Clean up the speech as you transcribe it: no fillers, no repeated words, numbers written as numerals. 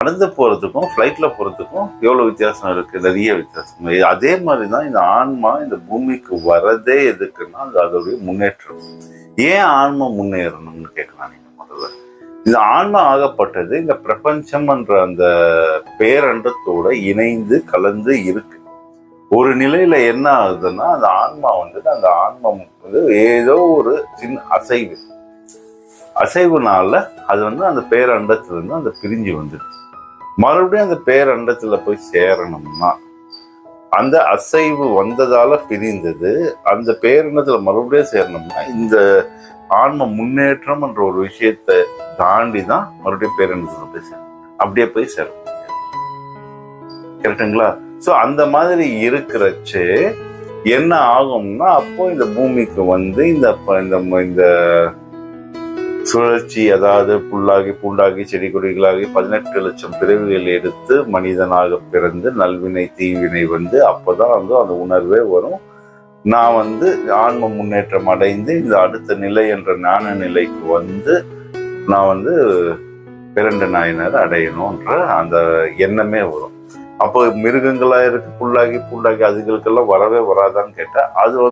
நடந்து போறதுக்கும் ஃப்ளைட்ல போறதுக்கும் எவ்வளவு வித்தியாசம் இருக்கு, நிறைய வித்தியாசம். அதே மாதிரிதான் இந்த ஆன்மா இந்த பூமிக்கு வரதே எதுக்குன்னா அது அதோடைய முன்னேற்றம். ஏன் ஆன்மா முன்னேறணும்னு கேட்கலாம் நீங்க முதல்ல. இந்த ஆன்மா ஆகப்பட்டது இந்த பிரபஞ்சம் என்ற அந்த பேரண்டத்தோட இணைந்து கலந்து இருக்கு. ஒரு நிலையில என்ன ஆகுதுன்னா அந்த ஆன்மா அந்த ஆன்மா ஏதோ ஒரு சின்ன அசைவுனால அது அந்த பேரண்டத்துல இருந்து அந்த பிரிஞ்சு வந்துடுது. மறுபடியும் அந்த பேரண்டத்துல போய் சேரணும்னா அந்த அசைவு வந்ததால பிரிந்தது அந்த பேரண்டத்துல மறுபடியும் சேரணும்னா இந்த ஆன்ம முன்னேற்றம் என்ற ஒரு விஷயத்தை தாண்டி தான் மறுபடியும் பேரண்டத்துல போய் சேரணும். அப்படியே போய் சேரணும். கரெக்டுங்களா? சோ அந்த மாதிரி இருக்கிறச்சு என்ன ஆகும்னா அப்போ இந்த பூமிக்கு இந்த சுழற்சி, அதாவது புல்லாகி பூண்டாகி செடி கொடிகளாகி 18 லட்சம் பிறவிகள் எடுத்து மனிதனாக பிறந்து நல்வினை தீவினை அப்பதான் அந்த உணர்வே வரும். நான் ஆன்ம முன்னேற்றம் அடைந்து இந்த அடுத்த நிலை என்ற ஞான நிலைக்கு நான் பிறண்ட நாயனர் அடையணும்ன்ற அந்த எண்ணமே வரும். அப்போ மிருகங்களா இருக்கு புல்லாகி பூண்டாகி அதுகளுக்கெல்லாம் வரவே வராதான்னு கேட்டா அது